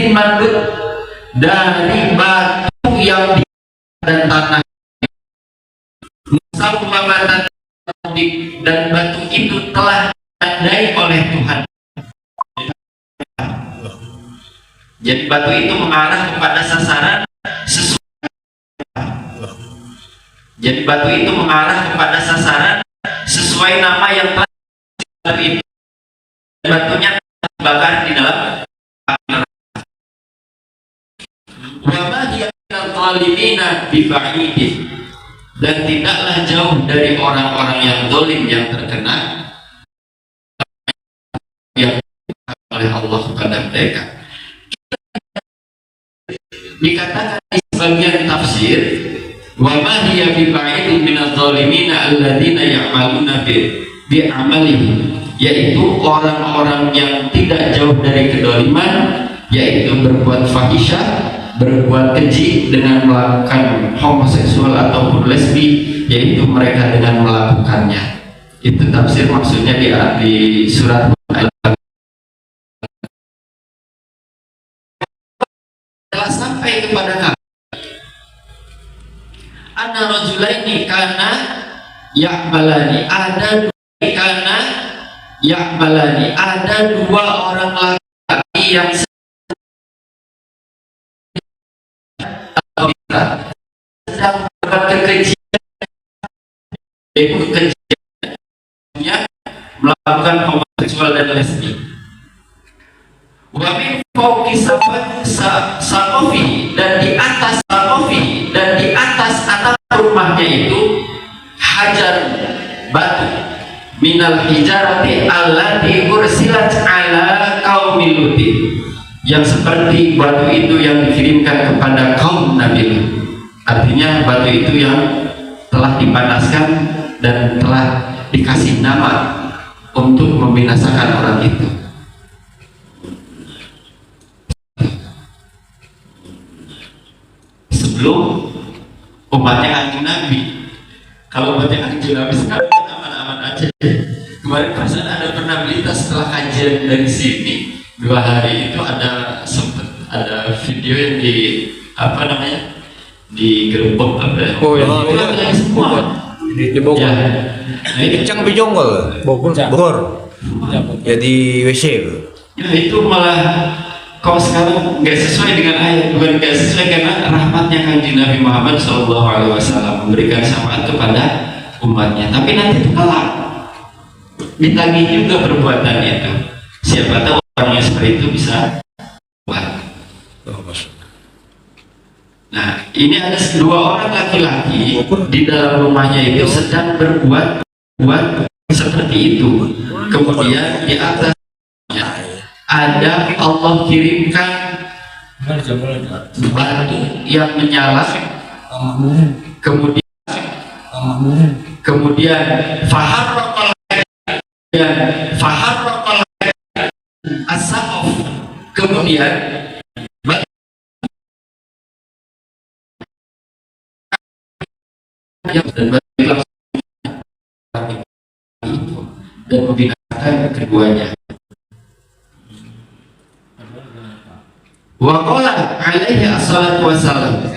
min mandud, dari batu yang di dan tanah, musawwamatan, dan batu itu telah ditandai oleh Tuhan. Jadi batu itu mengarah kepada sasaran sesuai. Jadi batu itu mengarah kepada sasaran sesuai nama yang telah itu. Batunya terbakar di dalam api. Wa ma hiya minal zalimina biba'idin, dan tidaklah jauh dari orang-orang yang zalim yang terkena yang oleh Allah kepada mereka. Dikatakan di sebagian tafsir, wa ma hiya biba'idin minal zalimina alladziina ya'maluna bi'amalihim, yaitu orang-orang yang tidak jauh dari kedoliman, yaitu berbuat fahisyah, berbuat keji dengan melakukan homoseksual ataupun lesbi, yaitu mereka dengan melakukannya. Itu tafsir maksudnya di surat telah sampai kepada kami. Ana rajulaini kana ya'malani, ada dua orang laki-laki yang sedang berbuat kekejian, yaitu kekejiannya melakukan homoseksual dan lesbi. Wa min fawqi saqafihi, dan di atas saqafihi, dan di atas atap rumahnya itu hajar, batu, minal hijarati allati ursilat ala qaumi Lutin, yang seperti batu itu yang dikirimkan kepada kaum Nabi Lut. Artinya batu itu yang telah dipanaskan dan telah dikasih nama untuk membinasakan orang itu. Sebelum umatnya Kanjeng Nabi. Kalau umatnya Kanjeng Nabi sekarang aman-aman aja. Kemarin perasaan ada pernah berita setelah kajian dari sini 2 hari itu ada video yang di apa namanya, di gerbong apa? Oh ya, semua di Bogor. Ya. Nah, ini Cang Bijongol, Bogor. Ya di WC. Ya, itu malah kau sekarang nggak sesuai dengan ayat, bukan nggak sesuai, karena rahmatnya Kanjeng Nabi Muhammad SAW memberikan syafaat kepada umatnya. Tapi nanti itu kelak ditagih juga perbuatan itu. Siapa tahu orang yang seperti itu bisa buat. Nah, ini ada 2 orang laki-laki di dalam rumahnya itu sedang berbuat seperti itu. Kemudian di atasnya ada Allah kirimkan batu yang menyala, kemudian faharraqal as-saqaf, kemudian dan membinasakan keduanya. Wa qala alaihi assalatu wassalam,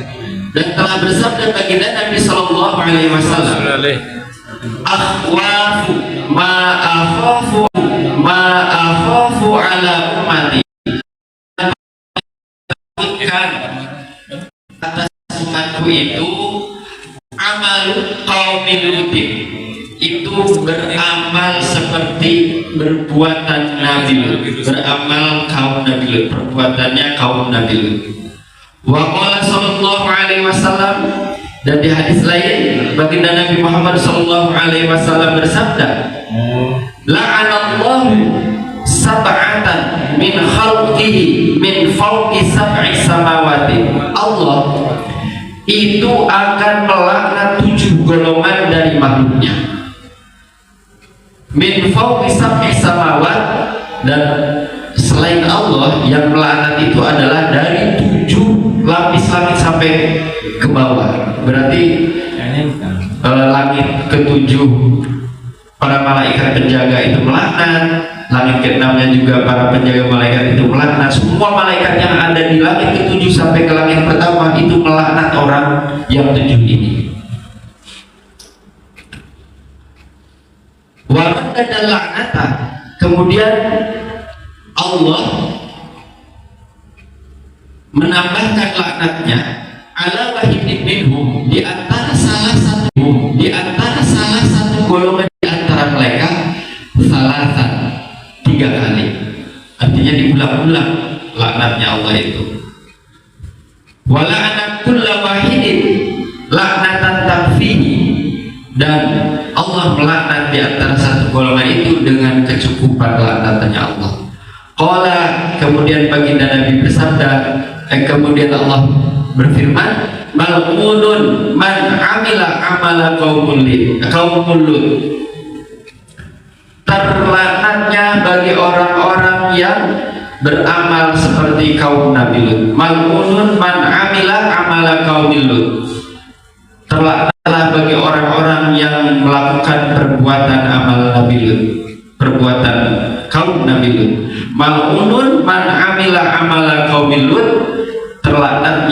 dan telah bersabda baginda Nabi sallallahu alaihi wasallam, akhwafu ma akhafu ala ummati, atas umatku itu amalu qaumi Lutin, itu beramal seperti perbuatan Nabi Lut, beramal kaum Nabi Lut, perbuatannya kaum Nabi Lut. Wa qala sallallahu alaihi wasallam, dan di hadis lain baginda Nabi Muhammad sallallahu alaihi wasallam bersabda, la'anallahu sab'atan min khalqihi min fawqi sab'i samawati. Allah itu akan melaknat 7 golongan dari makhluknya, min fawqi sab'i samawat, dan selain Allah yang melaknat itu adalah dari 7 lapis langit sampai ke bawah. Berarti langit ke-7 para malaikat penjaga itu melaknat, langit ke-6-nya juga para penjaga malaikat itu melaknat. Semua malaikat yang ada di langit ke-7 sampai ke langit pertama itu melaknat orang yang 7 ini. Waradda dan laknata, kemudian Allah menambahkan laknatnya ala wahidin minhum, di antara salah satu golongan di antara mereka, salatan, 3 kali. Artinya diulang-ulang laknatnya Allah itu. Wala anak kulla wahidin laknatan takfihi, dan Allah melaknat di antara satu golongan itu dengan kecukupan laknatannya Allah. Qala, kemudian baginda Nabi bersabda, kemudian Allah berfirman, mal'unun man amila amala qaumul lut, terlaknatnya bagi orang-orang yang beramal seperti kaum Nabi Lut. Mal'unun man amila amala qaumil lut, terlaknatlah bagi orang-orang yang melakukan perbuatan amal Nabi Lut, perbuatan kaum Nabi Lut. Mal'unun man amila amala qaumil lut, terlaknat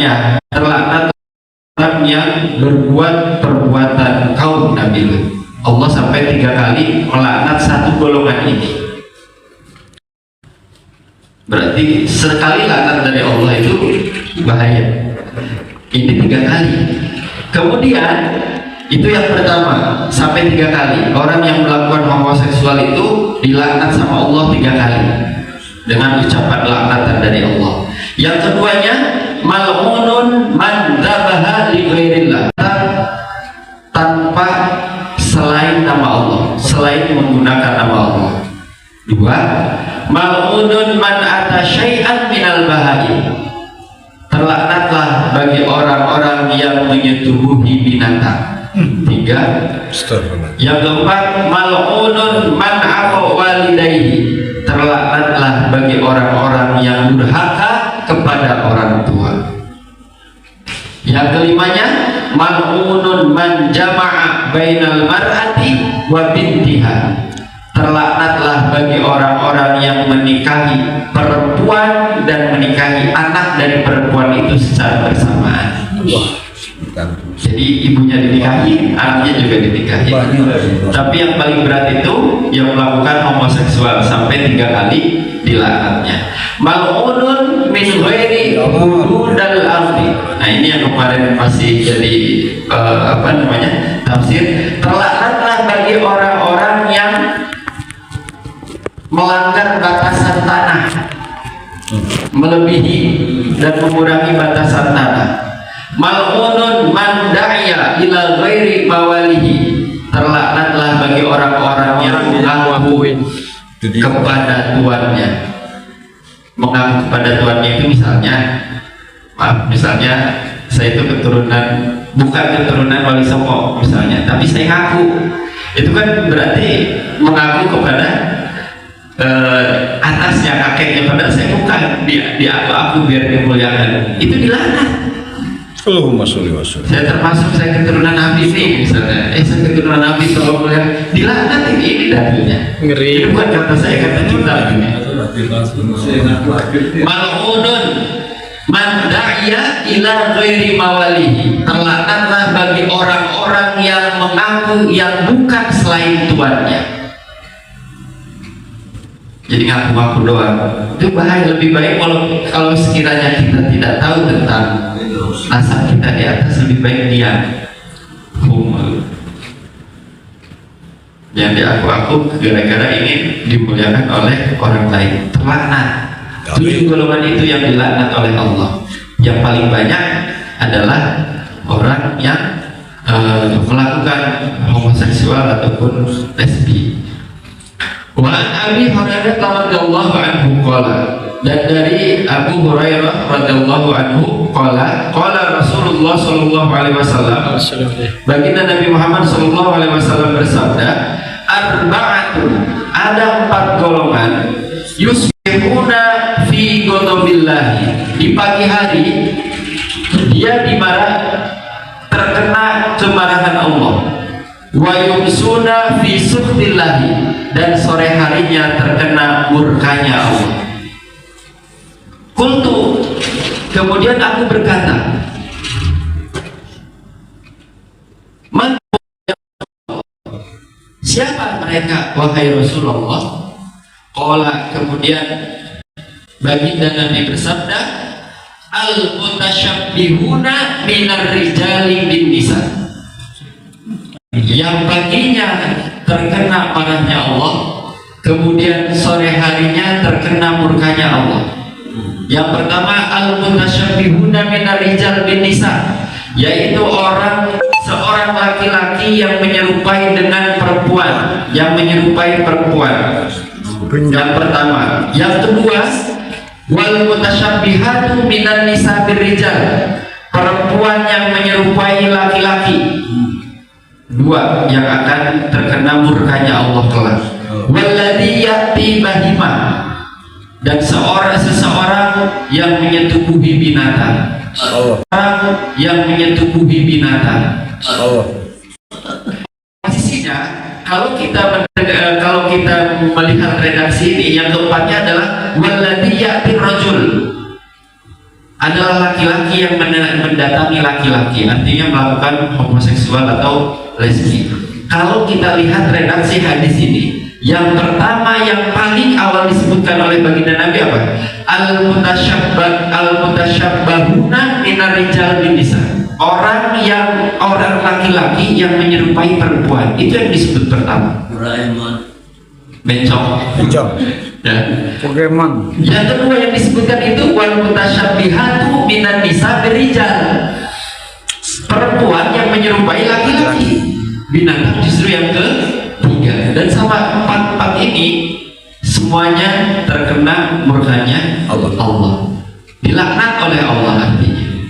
orang yang berbuat perbuatan kaum Nabi Lut. Allah sampai 3 kali melaknat satu golongan ini. Berarti sekali laknat dari Allah itu bahaya. Ini 3 kali. Kemudian itu yang pertama, sampai 3 kali orang yang melakukan homoseksual itu dilaknat sama Allah 3 kali dengan ucapan laknatan dari Allah. Yang keduanya, mal'unun man dzabaha li ghairillah, tanpa selain nama Allah, selain menggunakan nama Allah. 2, mal'unun man ata syai'an minal bahaim, terlaknatlah bagi orang-orang yang menyetubuhi binatang. 3, yang keempat, mal'unun man aqa walidayhi, terlaknatlah bagi orang-orang yang durhaka kepada orang tua. Yang kelimanya, mal'unun man jama'a bainal mar'ati wa bintiha, terlaknatlah bagi orang-orang yang menikahi perempuan dan menikahi anak dari perempuan itu secara bersamaan. Jadi ibunya dinikahi, anaknya juga dinikahi. Tapi yang paling berat itu yang melakukan homoseksual, sampai 3 kali dilaknatnya. Mal'unun min ghairi hududal ardi. Nah, ini yang kemarin masih jadi tafsir. Terlaknatlah bagi orang-orang yang melanggar batasan tanah, melebihi dan mengurangi batasan tanah. Mal'unun man da'iya ila ghairi mawalihi, terlaknatlah bagi orang-orang yang mengaku kepada tuannya. Mengaku kepada tuannya itu misalnya saya itu keturunan, bukan keturunan Wali Songo misalnya, tapi saya ngaku, itu kan berarti mengaku kepada atasnya, kakeknya, padahal saya bukan, dia aku biar dimuliakan, itu dilaknat. Allahumma sholli wa sallim. Saya termasuk, saya keturunan Nabi nih misalnya, saya keturunan Nabi sallallahu alaihi wasallam, dilaknat. Ini dalilnya. Ngeri. Ini bukan kata saya, kata kita ini. Mal'unun man da'iya ila ghairi mawalihi, terlaknatlah bagi orang-orang yang mengaku yang bukan selain tuannya. Jadi ngaku-ngaku doang, itu bahaya. Lebih baik kalau sekiranya kita tidak tahu tentang nasab kita di atas, lebih baik diam. Yang diaku-aku gara-gara ini dimuliakan oleh orang lain, terlaknat. 7 golongan itu yang dilaknat oleh Allah. Yang paling banyak adalah orang yang melakukan homoseksual ataupun lesbi. Wa Abi Hurairah radhiyallahu anhu qala, dan dari Abu Hurairah radhiyallahu anhu qala Rasulullah sallallahu alaihi wasallam, baginda Nabi Muhammad sallallahu alaihi wasallam bersabda, arba'atun, ada 4 golongan, yusbihuna fi ghadabillahi, di pagi hari dia terkena kemarahan Allah, wa yumsuna fi sukhtillahi, dan sore harinya terkena murkanya Allah. Qultu, kemudian aku berkata, siapa mereka wahai Rasulullah? Qala, kemudian baginda Nabi bersabda, al-mutasyabbihuna minar rijali bin nisa, yang paginya terkena marahnya Allah, kemudian sore harinya terkena murkanya Allah. Yang pertama, al-mutasyabbihuna minar rijal bin nisa, yaitu seorang laki-laki yang menyerupai dengan perempuan, yang menyerupai perempuan. Yang pertama. Yang kedua, wal mutasyabbihatu minan nisa birrijal, perempuan yang menyerupai laki-laki. Dua yang akan terkena murkanya Allah kelak. Walladzi ya'ti bahimah, dan seseorang yang menyetubuhi binatang. Orang yang menyetubuhi binatang. Posisinya, kalau kita melihat redaksi ini, yang keempatnya adalah walladzi ya'ti rajul, adalah laki-laki yang mendatangi laki-laki, artinya melakukan homoseksual atau lesbi. Kalau kita lihat redaksi hadis ini, yang pertama yang paling awal disebutkan oleh baginda Nabi apa? Al-mutasyabbahuna minar rijal bin nisa, orang laki-laki yang menyerupai perempuan, itu yang disebut pertama. Bencong. Ya. Pokemon. Yang kedua yang disebutkan itu wal mutasyabbihatu minan nisa birijal, perempuan yang menyerupai laki-laki. Binatang justru yang ketiga. Dan sama empat ini semuanya terkena murkanya Allah. Dilaknat oleh Allah artinya.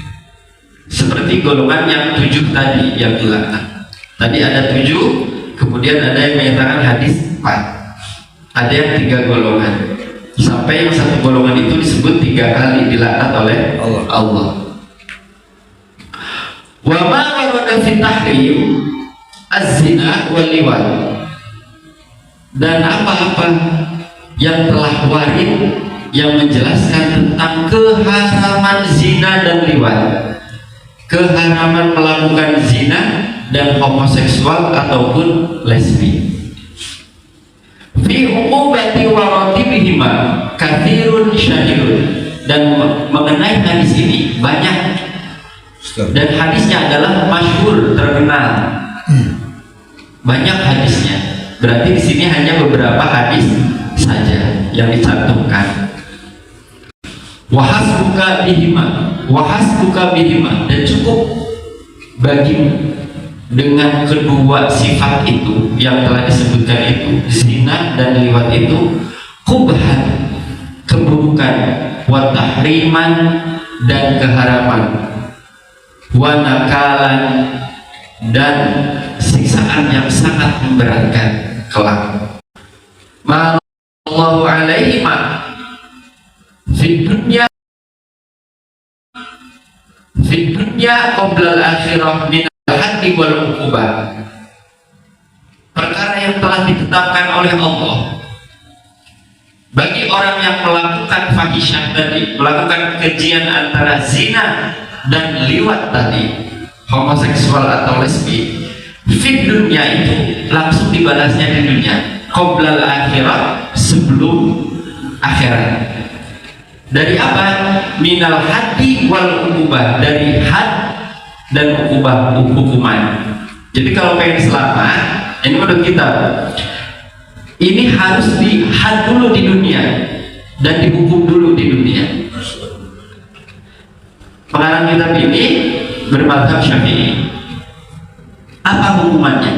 Seperti golongan yang 7 tadi yang dilaknat. Tadi ada 7, kemudian ada yang menyatakan hadis 4. Ada yang 3 golongan. Sampai yang 1 golongan itu disebut 3 kali dilaknat oleh Allah. Wa ma warada fi tahrim az-zina wal liwat, dan apa-apa yang telah warid yang menjelaskan tentang keharaman zina dan liwat, keharaman melakukan zina dan homoseksual ataupun lesbi. Fi uqubati waratibihima kathirun syahirun, dan mengenai hadis ini banyak, dan hadisnya adalah masyhur, terkenal. Banyak hadisnya. Berarti di sini hanya beberapa hadis saja yang dicantumkan. Wahasbuka bihima, dan cukup bagimu dengan kedua sifat itu yang telah disebutkan itu, zina dan liwat itu, qubhan, keburukan, wa tahriman, dan keharaman, wa nakalan, dan siksaan yang sangat memberatkan kelak. Ma'allahu alaihi ma fid dunya qabla al-akhirah min al-haddi wal uqubah, perkara yang telah ditetapkan oleh Allah bagi orang yang melakukan fahisyah tadi, melakukan kejian antara zina dan liwat tadi, homoseksual atau lesbi, fit dunia itu langsung dibalasnya di dunia, qoblal akhirat, sebelum akhirat. Dari apa? Minal haddi wal ukubah, dari had dan ukubah, hukuman. Jadi kalau pengen selamat, ini menurut kita, ini harus dihad dulu di dunia dan dihukum dulu di dunia. Pengarang kitab ini bermadzhab Syafi'i. Apa hukumannya?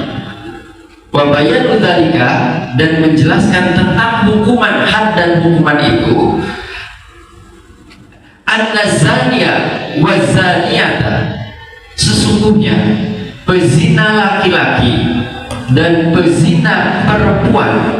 Wa bayanu dzalika, dan menjelaskan tentang hukuman had dan hukuman itu, anna zaniya wa zaniyata, sesungguhnya pezina laki-laki dan pezina perempuan,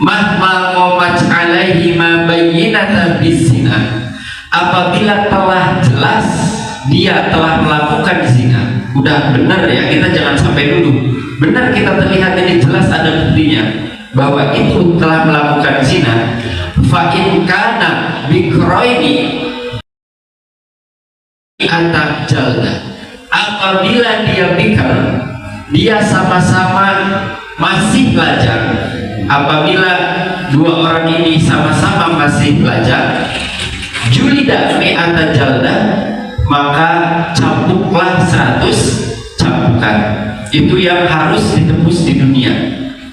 mahma qamat alaihi ma bayyinata bizina, apabila telah jelas dia telah melakukan zina, udah benar ya, kita jangan sampai dulu benar kita terlihat ini jelas ada buktinya, bahwa itu telah melakukan zina, fa in kana bikroini atak jalda, apabila dia bikar, dia sama-sama masih belajar. Apabila dua orang ini sama-sama masih belajar, julida mi'ata jalda, maka cambuklah 100 cambukan. Itu yang harus ditebus di dunia,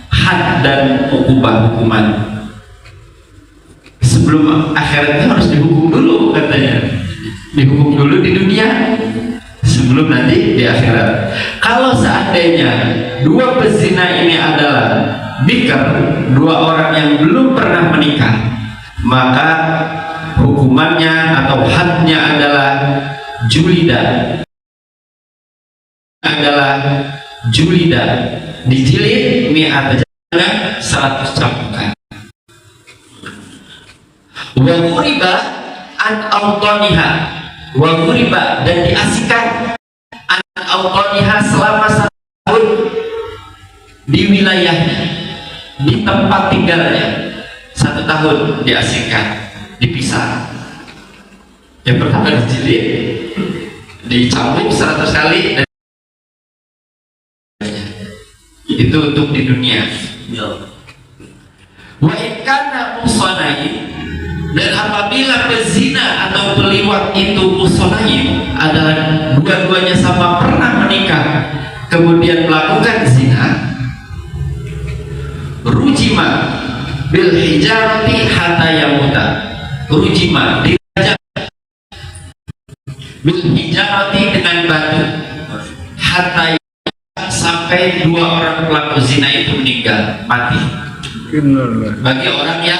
had dan hukuman. Sebelum akhiratnya harus dihukum dulu katanya, dihukum dulu di dunia sebelum nanti di akhirat. Kalau seandainya dua pezina ini adalah bikar, dua orang yang belum pernah menikah, maka hukumannya atau hadnya adalah julida, dijilid mi'at jaldah, 100 cambukan. Wa ghuriba an autaniha, wa ghuriba, dan diasingkan an autaniha selama 1 tahun di wilayahnya, di tempat tinggalnya. 1 tahun diasingkan, dipisah. Yang pertama dijilid, dicambuk 100 kali, dan itu untuk di dunia. Wa ikana musanain, dan apabila pezina atau peliwat itu musanain adalah dua-duanya sama pernah menikah kemudian melakukan zina, rujima bil hijarati hatta yamuta, rujima dirajam bil hijarati dengan batu hatta sampai 2 orang pelaku zina itu meninggal, mati. Bagi orang yang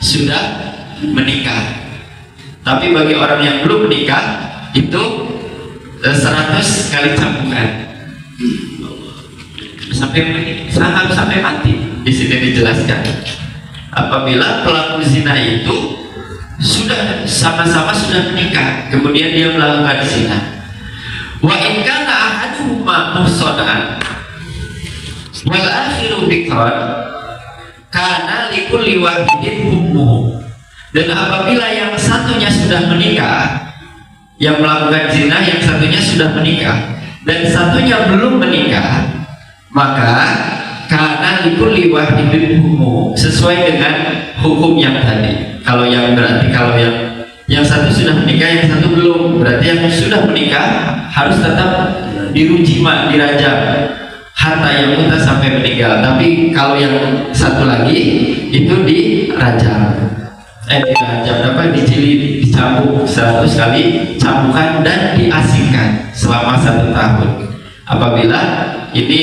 sudah menikah. Tapi bagi orang yang belum menikah itu 100 kali cambukan sampai mati. Di sini dijelaskan, apabila pelaku zina itu sudah sama-sama sudah menikah kemudian dia melakukan zina, wa in kana ahaduhuma muhsanan wal akhiru bikran kana likulli wahidin hukmuhu, dan apabila yang satunya sudah menikah, yang melakukan zina yang satunya sudah menikah dan satunya belum menikah, maka kana likulli wahidin hukmuhu, sesuai dengan hukum yang tadi. Kalau yang berarti kalau yang satu sudah menikah, yang satu belum, berarti yang sudah menikah harus tetap dirujima, dirajam hatta yang muta sampai meninggal. Tapi kalau yang satu lagi itu dirajam, dijilid, dicambuk 100 kali cambukan dan diasingkan selama 1 tahun. Apabila ini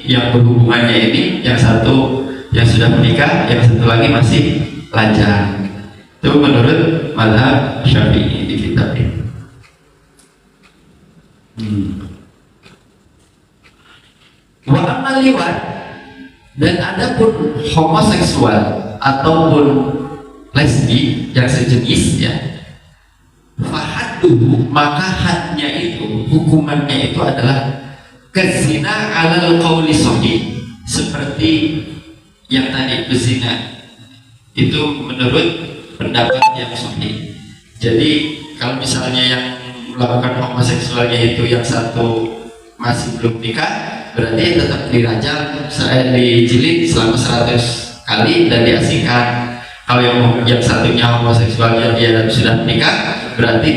yang berhubungannya ini, yang satu yang sudah menikah, yang satu lagi masih lajang. Itu menurut mazhab Syafi'i di kitab ini. Wa amal liwat, dan adapun homoseksual ataupun lesbi yang sejenis, ya, fahadduhu, maka hadnya itu, hukumannya itu adalah kezina alal qawli sahih, seperti yang tadi bezina itu menurut pendapat yang sahih. Jadi kalau misalnya yang melakukan homoseksualnya itu yang satu masih belum nikah, berarti tetap dirajam, dijilid selama 100 kali dan diasingkan. Kalau yang satunya homoseksualnya dia sudah menikah, berarti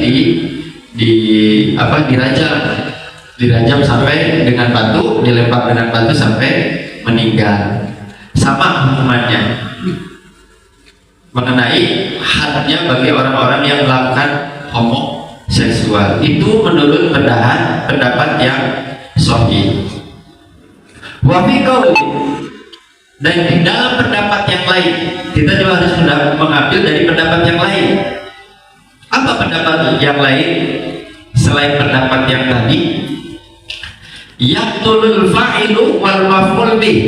dirajam sampai dengan batu, dilempar dengan batu sampai meninggal. Sama hukumannya mengenai hadnya bagi orang-orang yang melakukan homoseksual. Itu menurut pendapat yang sahih. Wa fi qauli, dan di dalam pendapat yang lain, kita juga harus mengambil dari pendapat yang lain. Apa pendapat yang lain selain pendapat yang tadi? Yaqtulul fa'ilu wal maf'ul bih.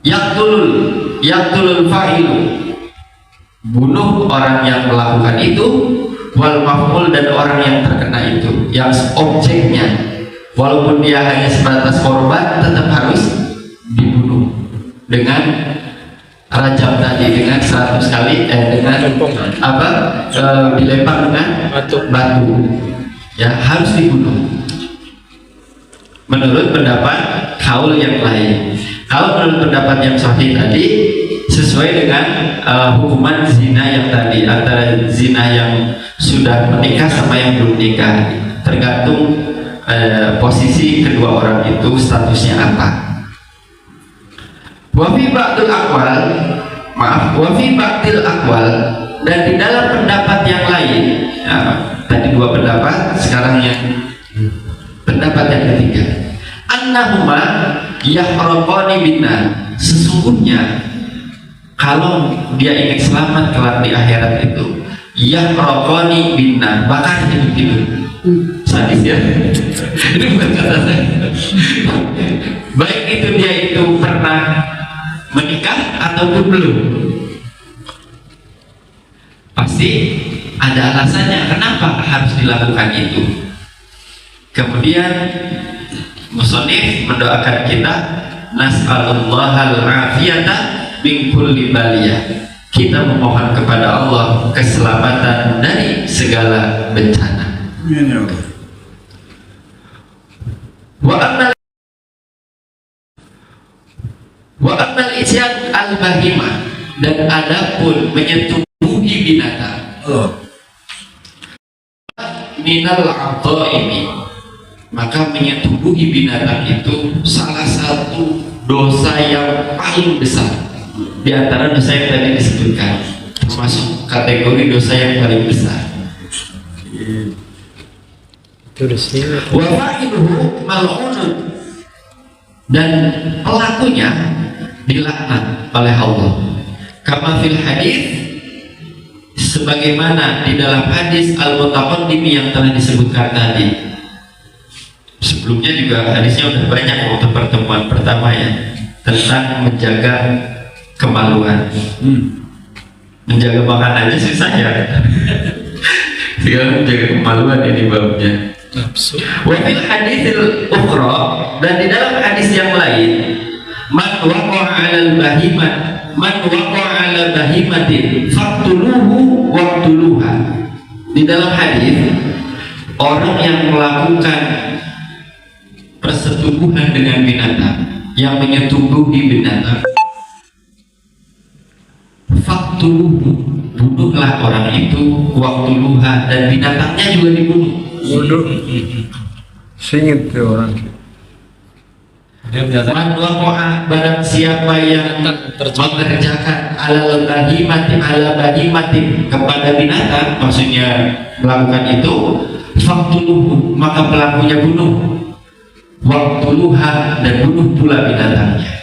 Yaqtulul fa'ilu, bunuh orang yang melakukan itu, wal maf'ul, dan orang yang terkena itu, yang objeknya, walaupun dia hanya sebatas korban tetap harus dibunuh dengan rajam tadi, dengan 100 kali dengan apa dilempar dengan batu ya, harus dibunuh menurut pendapat kaul yang lain. Kalau menurut pendapat yang sahih tadi sesuai dengan hukuman zina yang tadi, antara zina yang sudah menikah sama yang belum nikah, tergantung posisi kedua orang itu statusnya apa. Wafi ba'dil akwal, maaf, wafi ba'dil akwal, dan di dalam pendapat yang lain, ya, tadi dua pendapat, sekarang yang pendapat yang ketiga, annahuma yahraqani binnar, sesungguhnya kalau dia ingin selamat kelak di akhirat itu, yahraqani binnar, bakar hidup-hidup. Sadis ya. Ini bukan kata saya. Baik itu dia itu pernah menikah ataupun belum, pasti ada alasannya kenapa harus dilakukan itu. Kemudian musonif mendoakan kita, nas'alullahal afiyata min kulli baliyah, kita memohon kepada Allah keselamatan dari segala bencana. Wa annal isyan al-bahimah, dan adapun menyetubuhi binatang minal ini, maka menyetubuhi binatang itu salah satu dosa yang paling besar di antara dosa yang tadi disebutkan, termasuk kategori dosa yang paling besar. Wa fa'iluhu mal'unun, dan pelakunya dilaknat oleh Allah. Kama fil hadis, sebagaimana di dalam hadis al-mutaqaddim yang telah disebutkan tadi. Sebelumnya juga hadisnya udah banyak waktu pertemuan pertama ya, tentang menjaga kemaluan. Menjaga makan aja susah ya. Tinggal menjaga kemaluan ini babnya. Wa fil haditsil ukhra, dan di dalam hadis yang lain, man waqa'a 'alal bahimat, man waqa'a 'ala bahimatin faqtuluhu waqtuluha. Di dalam hadis, orang yang melakukan persetubuhan dengan binatang, yang menyetubuhi binatang, faqtuluhu, bunuhlah orang itu, waqtuluha, dan binatangnya juga dibunuh. Bodoh, singit tuh orang. Man waqa'a, barang siapa yang mengerjakan ala bahimati kepada binatang, maksudnya melakukan itu, faqtuluhu, maka pelakunya bunuh, waqtuluha, dan bunuh pula binatangnya.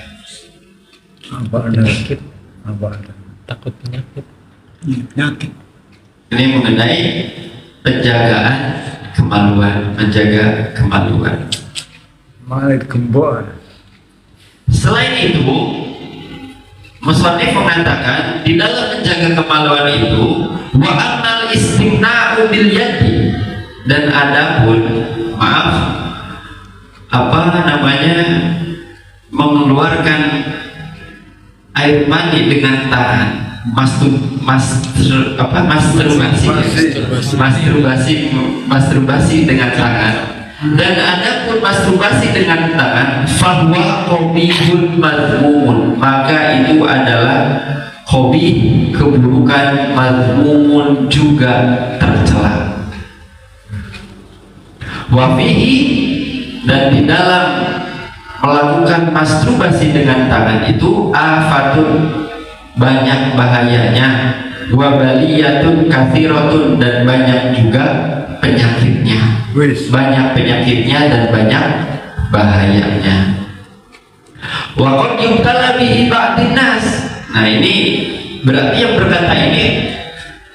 Apa ada sakit? Apa ada takut penyakit? Penyakit. Ini mengenai penjagaan kemaluan, menjaga kemaluan. Malik gembok. Selain itu, musannif mengatakan di dalam menjaga kemaluan itu, wa annal istimna'u bil yadi, dan adapun mengeluarkan air mani dengan tangan, masturbasi dengan tangan. Dan adapun masturbasi dengan tangan, fahuwa qabihun madhmumun, maka itu adalah hobi, keburukan, madhmumun, juga tercela. Wafihi, dan di dalam melakukan masturbasi dengan tangan itu afatun, banyak bahayanya, wabaliyatun kathiratun, dan banyak juga penyakitnya. Banyak penyakitnya dan banyak bahayanya. Wa qad yubtala bihi ba'dun nas. Nah, ini berarti yang berkata ini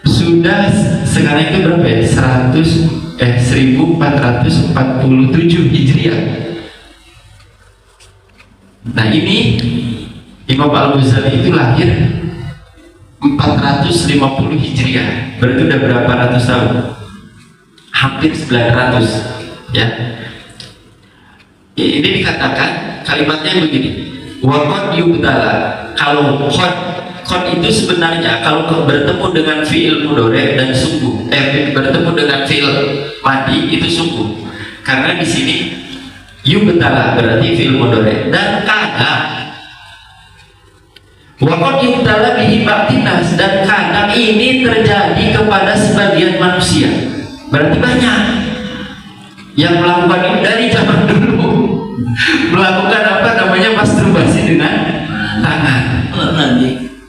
sudah sekarang itu berapa ya? 1447 Hijriah. Nah, ini Imam Al-Ghazali itu lahir 450 Hijriah. Berarti udah berapa ratus tahun? Hampir 900 ya. Ini dikatakan kalimatnya begini, Wakot yubtala, kalau qad itu sebenarnya kalau bertemu dengan fiil mudhari dan sungguh, bertemu dengan fiil madi itu sungguh. Karena di sini yubtala berarti fiil mudhari dan kadang wakot yubtala bihi ba'tinas, dan kadang ini terjadi kepada sebagian manusia. Berarti banyak yang melakukan ini dari zaman dulu, melakukan apa namanya masturbasi dengan tangan.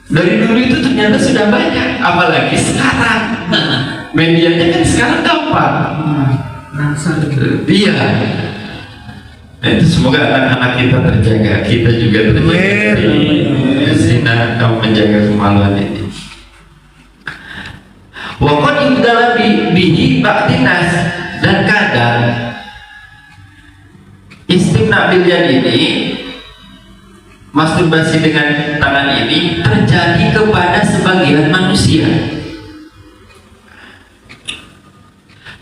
Dari dulu itu ternyata sudah banyak, apalagi sekarang medianya kan sekarang gampang. Iya. Nah, itu semoga anak-anak kita terjaga, kita juga terjaga dari zina dan menjaga kemaluan ini. Waqad yubdala bihi ba'tinas, dan kadang istimna bil yad ini, masturbasi dengan tangan ini terjadi kepada sebagian manusia.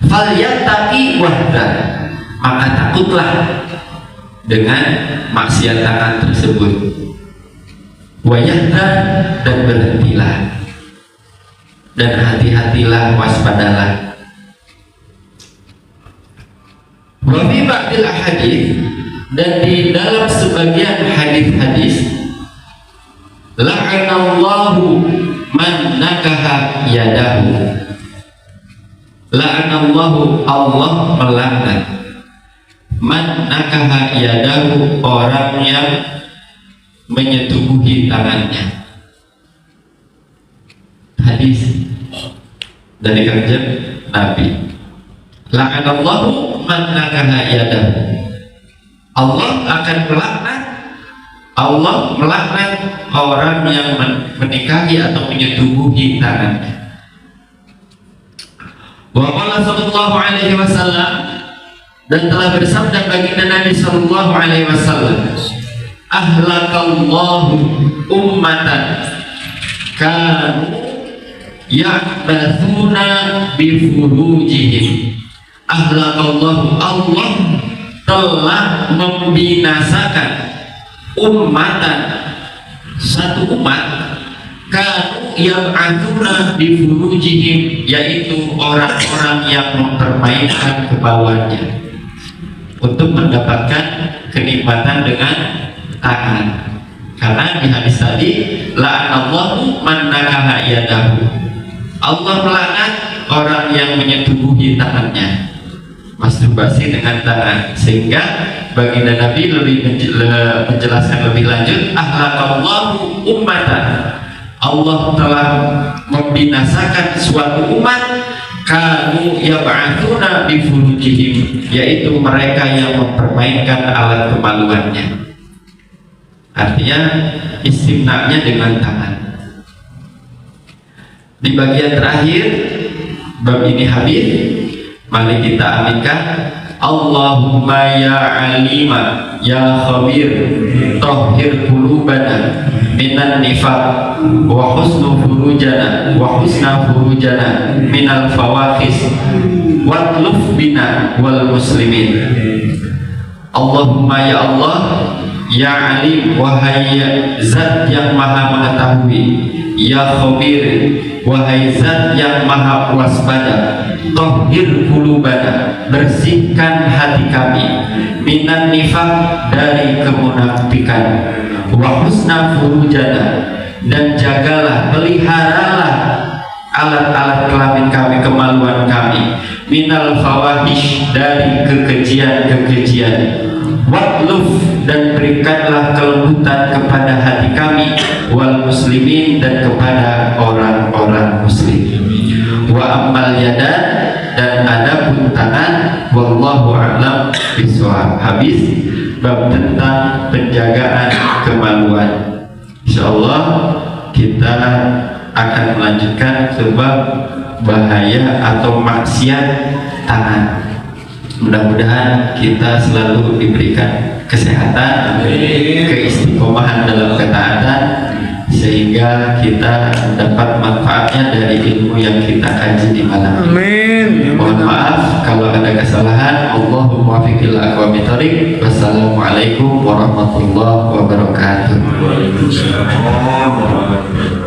Falyattaqi wahdar, maka takutlah dengan maksiat tangan tersebut. Wayahdar, dan berhentilah, dan hati-hatilah, waspadalah. Wa fi ba'dil ahadits, dan di dalam sebagian hadis-hadis, la'anallahu man nakaha yadahu, la'anallahu, Allah melaknat, man nakaha yadahu, orang yang menyetubuhi tangannya. Hadis dari kanjeng Nabi, la'anallahu man nakaha yadahu, Allah akan melaknat, Allah melaknat orang yang menikahi atau menyetubuhi tangannya. Wa qala sallallahu alaihi wasallam, dan telah bersabda baginda Nabi sallallahu alaihi wasallam, ahlakallahu ummatan kanu ya'bathuna bi furujihim. Ahlakallahu, Allah telah membinasakan ummatan, satu umat, kanu yab'athuna bi furujihim, yaitu orang-orang yang mempermainkan kebawahnya untuk mendapatkan kenikmatan dengan tangan. Karena di hadis tadi, la'anallahu man nakaha yadahu, Allah melaknat orang yang menyetubuhi tangannya, masturbasi dengan tangan. Sehingga baginda Nabi lebih menjelaskan lebih lanjut, ahlakallahu ummatan, Allah telah membinasakan suatu umat, kanu yab'athuna bi furujihim, yaitu mereka yang mempermainkan alat kemaluannya. Artinya istimna'nya dengan tangan. Di bagian terakhir bab ini habis, mari kita aminkan, Allahumma ya alima ya khabir tahhir qulubana minan nifaq wa husna furujana minal fawahish watluf bina wal muslimin. Allahumma ya Allah, ya alim, wahai zat yang maha mengetahui, ya khabir, wahai zat yang maha waspada, tahhir qulubana, bersihkan hati kami, minan nifaq, dari kemunafikan, wa husna furujana, dan jagalah, peliharalah alat-alat kelamin kami, kemaluan kami, minal fawahish, dari kekejian-kekejian, watluf, dan berikanlah kelembutan kepada hati kami, wal muslimin, dan kepada orang-orang muslim. Wa ammal yadan, dan adapun tangan, wallahu a'lam bishawab. Habis bab tentang penjagaan kemaluan. Insyaallah kita akan melanjutkan sebab bahaya atau maksiat tangan. Mudah-mudahan kita selalu diberikan kesehatan, keistiqomahan dalam ketaatan, sehingga kita dapat manfaatnya dari ilmu yang kita kaji di malam ini. Mohon maaf kalau ada kesalahan. Allahumma taufiq illa aqwamit. Wassalamualaikum warahmatullahi wabarakatuh. Waalaikumsalam warahmatullahi wabarakatuh.